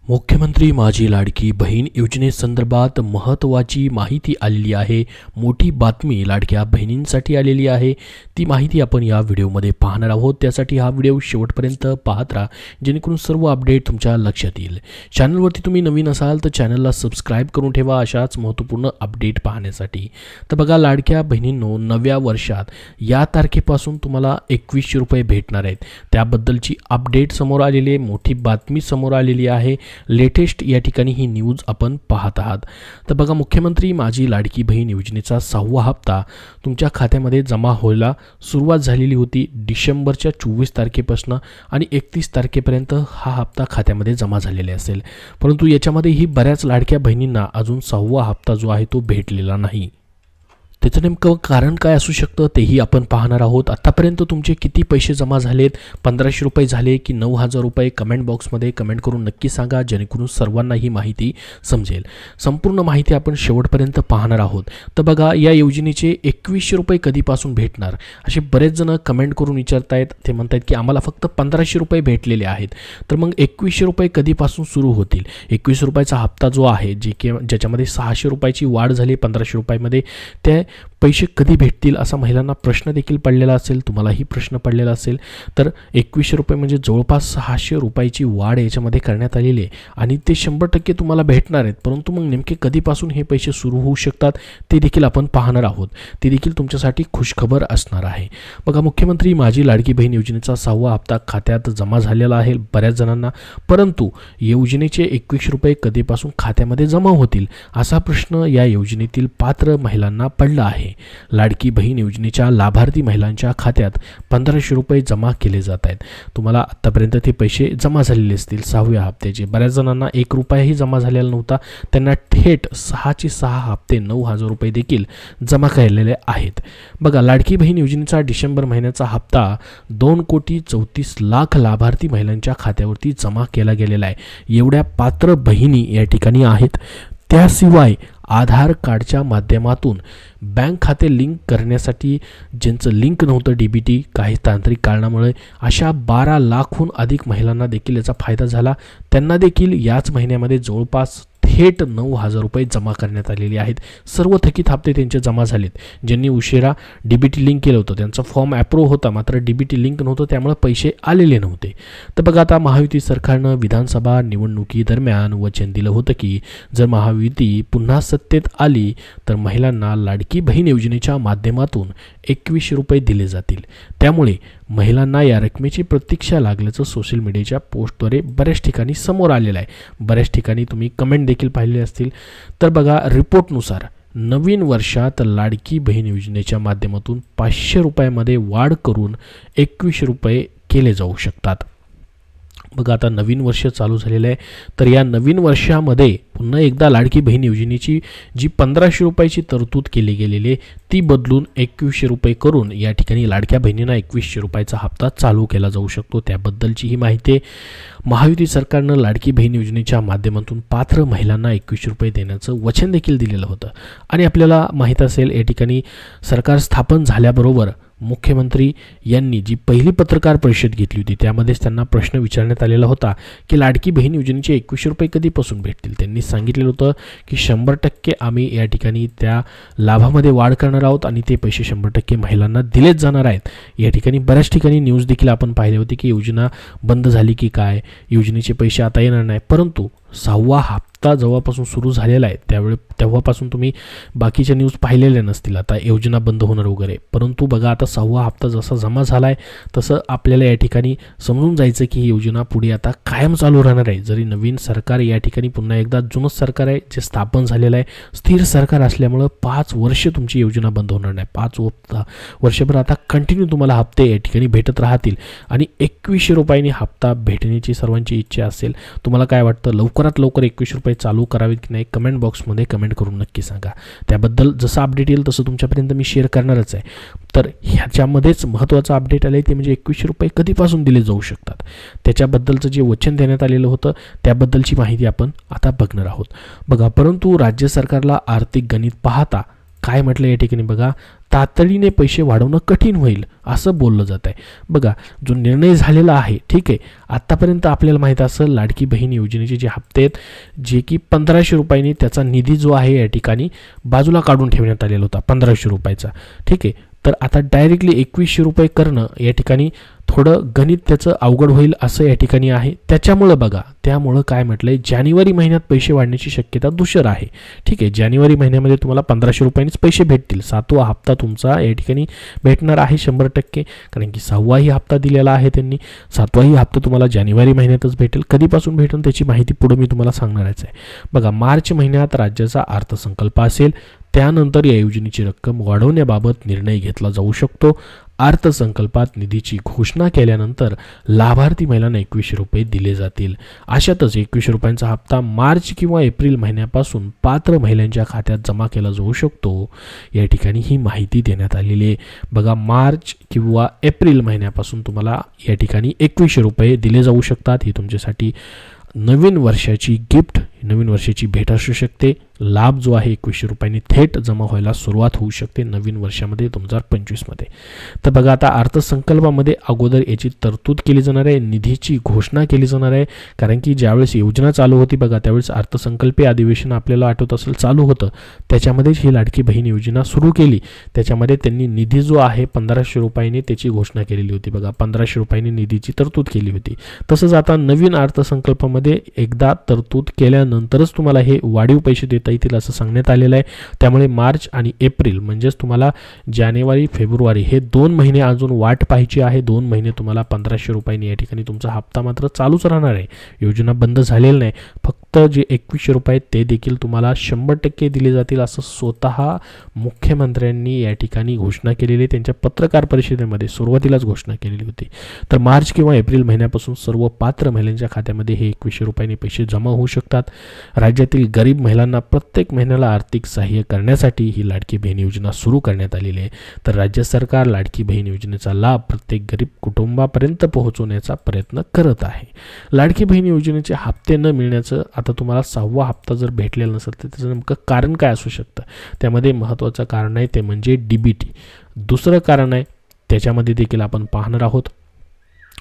मुख्यमंत्री माझी लाडकी बहीण योजनेसंदर्भात महत्त्वाची माहिती आलेली आहे। मोठी बातमी लाडक्या बहिणींसाठी आलेली आहे। ती माहिती आपण या व्हिडिओमध्ये पाहणार आहोत। त्यासाठी हा व्हिडिओ शेवटपर्यंत पाहत राहा, जेणेकरून सर्व अपडेट तुमच्या लक्षात येईल। चॅनलवरती तुम्ही नवीन असाल तर चॅनलला सबस्क्राइब करून ठेवा अशाच महत्त्वपूर्ण अपडेट पाहण्यासाठी। तर बघा, लाडक्या बहिणींनो, नव्या वर्षात या तारखेपासून तुम्हाला 2100 रुपये भेटणार आहेत। त्याबद्दलची अपडेट समोर आलेली आहे, मोठी बातमी समोर आलेली आहे। लेटेस्ट या ठिकाणी ही न्यूज आपण पाहत आहात। तर बघा, मुख्यमंत्री माझी लाडकी बहीण योजनेचा 6वा हप्ता तुमच्या खात्यामध्ये जमा व्हायला सुरुवात झालेली होती। डिसेंबरच्या 24 तारखेपासून आणि 31 तारखेपर्यंत हा हप्ता खात्यामध्ये जमा झालेला असेल, परंतु याच्यामध्ये ही बऱ्याच लाडक्या बहिणींना अजून 6वा हप्ता जो आहे तो भेटलेला नाही। त्याचं नेमकं कारण काय असू शकतं तेही आपण पाहणार आहोत। आतापर्यंत तुमचे किती पैसे जमा झालेत, 1500 रुपये झाले की 9000 रुपये, कमेंट बॉक्समध्ये कमेंट करून नक्की सांगा, जेणेकरून सर्वांना ही माहिती समजेल। संपूर्ण माहिती आपण शेवटपर्यंत पाहणार आहोत। तर बघा, या योजनेचे 2100 रुपये कधीपासून भेटणार असे बरेच जण कमेंट करून विचारतायत। ते म्हणतात की आम्हाला फक्त 1500 रुपये भेटलेले आहेत, तर मग 2100 रुपये कधीपासून सुरू होतील? 21 रुपयाचा हप्ता जो आहे, ज्याच्यामध्ये 600 रुपयाची वाढ झाली 1500 रुपयामध्ये, ते पैसे कधी भेटतील असा महिलांना प्रश्न देखील पडलेला असेल, तुम्हालाही प्रश्न पडलेला असेल। तर 2100 रुपये म्हणजे जवळपास 600 रुपयाची वाढ याच्यामध्ये करण्यात आलेली आहे आणि ते 100% तुम्हाला भेटणार आहेत। परंतु मग नेमके कधीपासून हे पैसे सुरू होऊ शकतात ते देखील आपण पाहणार आहोत। ते देखील तुमच्यासाठी खुशखबर असणार आहे। बघा, मुख्यमंत्री माझी लाडकी बहीण योजनेचा 6वा हप्ता खात्यात जमा झालेला आहे बऱ्याच जणांना, परंतु योजनेचे 2100 रुपये कधीपासून खात्यामध्ये जमा होतील असा प्रश्न या योजनेतील पात्र महिलांना पडला आहे। लाडकी बहीण योजनेच्या लाभार्थी महिलांच्या खात्यात 1500 रुपये जमा केले जात आहेत। तुम्हाला आतापर्यंत ते पैसे जमा झालेले असतील 6व्या हप्त्याचे। बऱ्याच जणांना 1 रुपयाही जमा झालेला नव्हता, त्यांना थेट 6 हप्ते 9000 रुपये देखील जमा केलेले आहेत। बघा, लाडकी बहीण योजनेचा डिसेंबर महिन्याचा हप्ता 2,34,00,000 लाभार्थी महिलांच्या खात्यावरती जमा केला गेलेला आहे। एवढ्या पात्र बहिणी या ठिकाणी आहेत। त्याशिवाय आधार कार्डच्या माध्यमातून बँक खाते लिंक करण्यासाठी ज्यांचं लिंक नव्हतं DBT, काही तांत्रिक कारणामुळे अशा 12 लाखहून अधिक महिलांना देखील याचा फायदा झाला। त्यांना देखील याच महिन्यामध्ये जवळपास थेट 9000 रुपये जमा करण्यात आलेले आहेत। सर्व थकीत हप्ते त्यांचे जमा झालेत। ज्यांनी उशिरा DBT लिंक केलं होतं त्यांचा फॉर्म अप्रूव्ह होता, मात्र DBT लिंक नव्हतं, त्यामुळे पैसे आलेले नव्हते। तर बघा, आता महायुती सरकारनं विधानसभा निवडणुकीदरम्यान वचन दिलं होतं की जर महायुती पुन्हा सत्तेत आली तर महिलांना लाडकी बहीण योजनेच्या माध्यमातून 2100 रुपये दिले जातील। त्यामुळे महिलांना या रकमेची प्रतीक्षा लागल्याचं सोशल मीडियाच्या पोस्टद्वारे बऱ्याच ठिकाणी समोर आलेलं आहे। बऱ्याच ठिकाणी तुम्ही कमेंट देखील पाहिले असतील। तर बघा, रिपोर्टनुसार नवीन वर्षात लाडकी बहीण योजनेच्या माध्यमातून 500 रुपयामध्ये वाढ करून 2100 रुपये केले जाऊ शकतात। बघा, आता नवीन वर्ष चालू झालेलं आहे, तर या नवीन वर्षामध्ये पुन्हा एकदा लाडकी बहीण योजनेची जी 1500 रुपयाची तरतूद केली गेलेली आहे ती बदलून 2100 रुपये करून या ठिकाणी लाडक्या बहिणींना 2100 रुपयाचा हप्ता चालू केला जाऊ शकतो। त्याबद्दलची ही माहिती महायुती सरकारनं लाडकी बहीण योजनेच्या माध्यमातून पात्र महिलांना 2100 रुपये देण्याचं वचन देखील दिलेलं होतं। आणि आपल्याला माहीत असेल, या ठिकाणी सरकार स्थापन झाल्याबरोबर मुख्यमंत्री यांनी जी पहिली पत्रकार परिषद घेतली होती त्यामध्येच त्यांना प्रश्न विचारण्यात आलेला होता की लाडकी बहीण योजनेचे 2100 रुपये कधीपासून भेटतील। त्यांनी सांगितलेलं होतं की 100% आम्ही या ठिकाणी त्या लाभामध्ये वाढ करणार आहोत आणि ते पैसे 100% महिलांना दिलेच जाणार आहेत। या ठिकाणी बऱ्याच ठिकाणी न्यूज देखील आपण पाहिले होते की योजना बंद झाली की काय, योजनेचे पैसे आता येणार नाही। परंतु 6वा हप्ता जेव्हापासून सुरू झालेला आहे तेव्हापासून तुम्ही बाकीच्या न्यूज पाहिलेल्या नसतील आता योजना बंद होणार वगैरे। परंतु बघा, आता 6वा हप्ता जसा जमा झाला आहे तसं आपल्याला या ठिकाणी समजून जायचं की ही योजना पुढे आता कायम चालू राहणार आहे। जरी नवीन सरकार या ठिकाणी पुन्हा एकदा जुनंच सरकार आहे जे स्थापन झालेलं आहे, स्थिर सरकार असल्यामुळं 5 वर्ष तुमची योजना बंद होणार नाही। 5 वर्षभर आता कंटिन्यू तुम्हाला हप्ते या ठिकाणी भेटत राहतील आणि 2100 रुपयांनी हप्ता भेटण्याची सर्वांची इच्छा असेल। तुम्हाला काय वाटतं, लवकरात लवकर 2100 रुपये चालू करावेत की नाही? कमेंट बॉक्समध्ये कमेंट करून नक्की सांगा। त्याबद्दल जसं अपडेट येईल तसं तुमच्यापर्यंत मी शेअर करणारच आहे। तर ह्याच्यामध्येच महत्त्वाचं अपडेट आलं आहे ते म्हणजे 2100 रुपये कधीपासून दिले जाऊ शकतात, त्याच्याबद्दलचं जे वचन देण्यात आलेलं होतं त्याबद्दलची माहिती आपण आता बघणार आहोत। बघा, परंतु राज्य सरकारला आर्थिक गणित पाहता काय म्हटलं या ठिकाणी बघा, तातडीने पैसे वाढवणं कठीण होईल असं बोललं जात आहे. बघा, जो निर्णय झालेला आहे, ठीक आहे, आत्तापर्यंत आपल्याला माहीत असेल लाडकी बहीण योजनेचे जे हप्ते आहेत, जे की 1500 रुपयांनी त्याचा निधी जो आहे या ठिकाणी बाजूला काढून ठेवण्यात आलेला होता 1500 रुपयाचा, ठीक आहे. तर आता डायरेक्टली 2100 रुपये करणं या ठिकाणी थोडं गणित त्याचं अवघड होईल असं या ठिकाणी आहे. त्याच्यामुळं बघा, त्यामुळं काय म्हटलंय, जानेवारी महिन्यात पैसे वाढण्याची शक्यता दुसर आहे, ठीक आहे. जानेवारी महिन्यामध्ये तुम्हाला 1500 रुपयांनीच पैसे भेटतील. 7वा हप्ता तुमचा या ठिकाणी भेटणार आहे 100%, कारण की 6वाही हप्ता दिलेला आहे त्यांनी. 7वाही हप्ता तुम्हाला जानेवारी महिन्यातच भेटेल. कधीपासून भेटेल त्याची माहिती पुढे मी तुम्हाला सांगणारच आहे. बघा, मार्च महिन्यात राज्याचा अर्थसंकल्प असेल, त्यानंतर या योजनेची रक्कम वाढवण्याबाबत निर्णय घेतला जाऊ शकतो. अर्थसंकल्पात निधीची घोषणा केल्यानंतर लाभार्थी महिलांना 2100 रुपये दिले जातील. अशातच 2100 रुपयांचा हप्ता मार्च किंवा एप्रिल महिन्यापासून पात्र महिलांच्या खात्यात जमा केला जाऊ शकतो. या ठिकाणी ही माहिती देण्यात आलेली आहे. बघा, मार्च किंवा एप्रिल महिन्यापासून तुम्हाला या ठिकाणी 2100 रुपये दिले जाऊ शकतात. ही तुमच्यासाठी नवीन वर्षाची गिफ्ट, नवीन वर्षाची भेट असू शकते. लाभ जो आहे 2100 रुपयांनी थेट जमा व्हायला सुरुवात होऊ शकते नवीन वर्षामध्ये 2025 मध्ये. तर बघा, आता अर्थसंकल्पामध्ये अगोदर याची तरतूद केली जाणार आहे, निधीची घोषणा केली जाणार आहे. कारण की ज्यावेळेस योजना चालू होती बघा, त्यावेळेस अर्थसंकल्पीय अधिवेशन आपल्याला आठवत असेल चालू होतं, त्याच्यामध्येच ही लाडकी बहीण योजना सुरू केली. त्याच्यामध्ये त्यांनी निधी जो आहे 1500 रुपयांनी त्याची घोषणा केलेली होती. बघा, 1500 रुपयांनी निधीची तरतूद केली होती. तसंच आता नवीन अर्थसंकल्पामध्ये एकदा तरतूद केल्यानंतरच तुम्हाला हे वाढीव पैसे देता येतील असं सांगण्यात आलेलं आहे. त्यामुळे मार्च आणि एप्रिल म्हणजेच तुम्हाला जानेवारी फेब्रुवारी हे 2 महिने अजून वाट पाहायची आहे. 2 महिने तुम्हाला 1500 रुपयांनी या ठिकाणी तुमचा हप्ता मात्र चालूच राहणार आहे. योजना बंद झालेली नाही. फक्त जे 2100 रुपये ते देखील तुम्हाला 100% दिले जातील असं स्वतः मुख्यमंत्र्यांनी या ठिकाणी घोषणा केलेली आहे. त्यांच्या पत्रकार परिषदेमध्ये सुरुवातीलाच घोषणा केलेली होती. तर मार्च किंवा एप्रिल महिन्यापासून सर्व पात्र महिलांच्या खात्यामध्ये हे 2100 रुपयांनी पैसे जमा होऊ शकतात. राज्यातील गरीब महिलांना प्रत्येक महिन्याला आर्थिक सहाय्य करण्यासाठी ही लाडकी बहीण योजना सुरू करण्यात आलेली आहे. तर राज्य सरकार लाडकी बहीण योजनेचा लाभ प्रत्येक गरीब कुटुंबापर्यंत पोहोचवण्याचा प्रयत्न करत आहे. लाडकी बहीण योजनेचे हप्ते न मिळण्याचं, आता तुम्हाला 6वा हप्ता जर भेटलेला नसेल तर त्याचं नेमकं कारण काय असू शकतं, त्यामध्ये महत्त्वाचं कारण आहे ते म्हणजे DBT. दुसरं कारण आहे त्याच्यामध्ये देखील आपण पाहणार आहोत.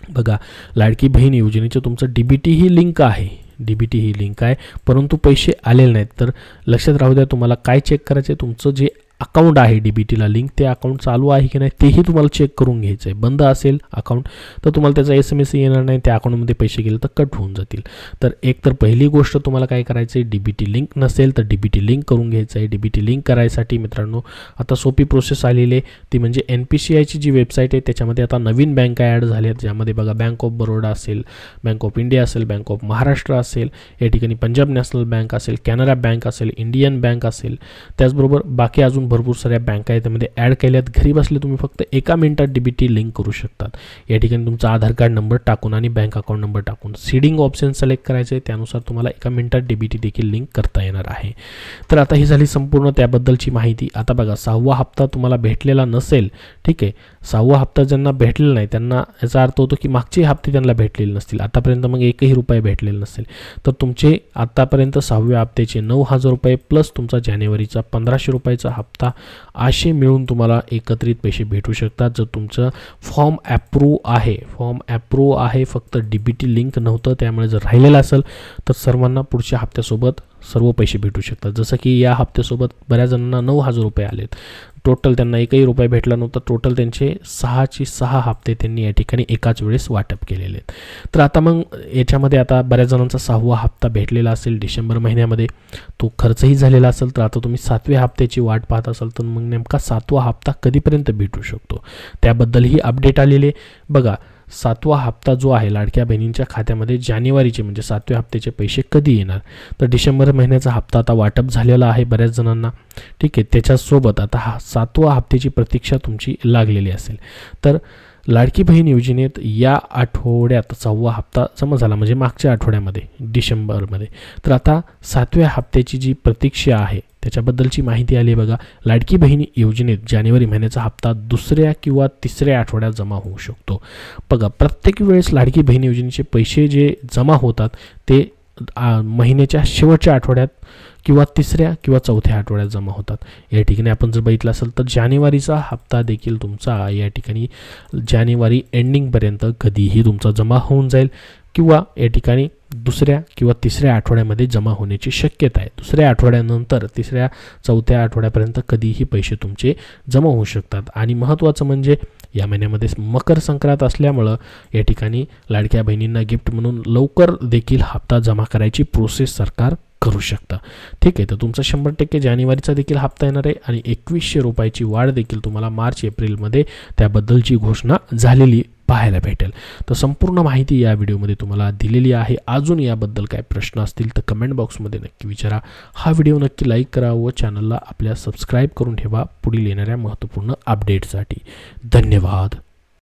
बघा, लाडकी बहीण योजनेचं तुमचं DBT ही लिंक आहे, DBT ही लिंक आहे, परंतु पैसे आलेले नाहीत. तर लक्षात राहू द्या, तुम्हाला काय चेक करायचं आहे, तुमचं जे अकाउंट आहे DBTला लिंक, ते अकाउंट चालू आहे की नाही तेही तुम्हाला चेक करून घ्यायचं आहे. बंद असेल अकाउंट तर तुम्हाला त्याचा SMS येणार नाही, त्या अकाउंटमध्ये पैसे गेले तर कट होऊन जातील. तर एक तर पहिली गोष्ट तुम्हाला काय करायचं आहे, DBT लिंक नसेल तर DBT लिंक करून घ्यायचं आहे. DBT लिंक करायसाठी मित्रांनो आता सोपी प्रोसेस आलेली आहे, ती म्हणजे NPCIची जी वेबसाईट आहे त्याच्यामध्ये आता नवीन बँका ॲड झाल्या आहेत. ज्यामध्ये बघा, बँक ऑफ बरोडा असेल, बँक ऑफ इंडिया असेल, बँक ऑफ महाराष्ट्र असेल, या ठिकाणी पंजाब नॅशनल बँक असेल, कॅनरा बँक असेल, इंडियन बँक असेल, त्याचबरोबर बाकी अजून भरपूर साऱ्या बँका आहेत त्यामध्ये ॲड केल्यात. घरी बसले तुम्ही फक्त 1 मिनिटात DBT लिंक करू शकतात. या ठिकाणी तुमचा आधार कार्ड नंबर टाकून आणि बँक अकाउंट नंबर टाकून सीडिंग ऑप्शन सिलेक्ट करायचं आहे. त्यानुसार तुम्हाला 1 मिनिटात DBT देखील लिंक करता येणार आहे. तर आता ही झाली संपूर्ण त्याबद्दलची माहिती. आता बघा, 6वा हप्ता तुम्हाला भेटलेला नसेल, ठीक आहे, 6वा हप्ता ज्यांना भेटलेला नाही त्यांना याचा अर्थ होतो की मागचे हप्ते त्यांना भेटलेले नसतील, आतापर्यंत मग 1ही रुपये भेटलेले नसेल. तर तुमचे आतापर्यंत 6व्या हप्त्याचे 9000 रुपये प्लस तुमचा जानेवारीचा 1500 रुपयाचा हप्ता असे मिळून तुम्हाला एकत्रित पैसे भेटू शकतात. जर तुमचं फॉर्म ॲप्रूव्ह आहे, फक्त DBT लिंक नव्हतं, त्यामुळे जर राहिलेलं असेल तर सर्वांना पुढच्या हप्त्यासोबत सर्व पैसे भेटू शकतात. जसं की या हप्त्यासोबत बऱ्याच जणांना 9000 रुपये आलेत, टोटल त्यांना 1ही रुपये भेटला नव्हता. टोटल त्यांचे 6 हप्ते त्यांनी या ठिकाणी एकाच वेळेस वाटप केलेले आहेत. तर आता मग याच्यामध्ये आता बऱ्याच जणांचा 6वा हप्ता भेटलेला असेल डिसेंबर महिन्यामध्ये, तो खर्चही झालेला असेल, तर आता तुम्ही 7व्या हप्त्याची वाट पाहत असाल तर मग नेमका 7वा हप्ता कधीपर्यंत भेटू शकतो त्याबद्दलही अपडेट आलेले. बघा, 7वा हप्ता जो आहे लाडक्या बहिणींच्या खात्यामध्ये जानेवारीचे म्हणजे 7व्या हप्त्याचे पैसे कधी येणार, तर डिसेंबर महिन्याचा हप्ता आता वाटप झालेला आहे बऱ्याच जणांना, ठीक आहे. त्याच्यासोबत आता 7वा हप्त्याची प्रतीक्षा तुमची लागलेली असेल. तर लाडकी बहीण योजनेत या आठवड्यात 6वा हप्ता जमा झाला म्हणजे मागच्या आठवड्यामध्ये डिसेंबरमध्ये. तर आता 7व्या हप्त्याची जी प्रतीक्षा आहे त्याच्याबद्दलची माहिती आली. बघा, लाडकी बहीण योजनेत जानेवारी महिन्याचा हप्ता 2ऱ्या किंवा 3ऱ्या आठवड्यात जमा होऊ शकतो. बघा, प्रत्येक वेळेस लाडकी बहीण योजनेचे पैसे जे जमा होतात ते महिन्याच्या शेवटच्या आठवड्यात किंवा तिसऱ्या किंवा चौथ्या आठवड्यात जमा होतात. या ठिकाणी आपण जर बघितलं असेल तर जानेवारीचा हप्ता देखील तुमचा या ठिकाणी जानेवारी एंडिंगपर्यंत कधीही तुमचा जमा होऊन जाईल किंवा या ठिकाणी दुसऱ्या किंवा तिसऱ्या आठवड्यामध्ये जमा होण्याची शक्यता आहे. दुसऱ्या आठवड्यानंतर तिसऱ्या चौथ्या आठवड्यापर्यंत कधीही पैसे तुमचे जमा होऊ शकतात. आणि महत्त्वाचं म्हणजे या महिन्यामध्ये मकर संक्रांत असल्यामुळं या ठिकाणी लाडक्या बहिणींना गिफ्ट म्हणून लवकर देखील हप्ता जमा करायची प्रोसेस सरकार करू शकता. ठीक आहे, तर तुमचा 100% जानेवारीचा देखील हप्ता येणार आहे आणि 2100 रुपयाची वाढ देखील तुम्हाला मार्च एप्रिलमध्ये त्याबद्दलची घोषणा झालेली पाहायला भेटेल. तर संपूर्ण माहिती या व्हिडिओमध्ये तुम्हाला दिलेली आहे. अजून याबद्दल काय प्रश्न असतील तर कमेंट बॉक्समध्ये नक्की विचारा. हा व्हिडिओ नक्की लाईक करा व चॅनलला आपल्या सबस्क्राईब करून ठेवा पुढील येणाऱ्या महत्त्वपूर्ण अपडेटसाठी. धन्यवाद.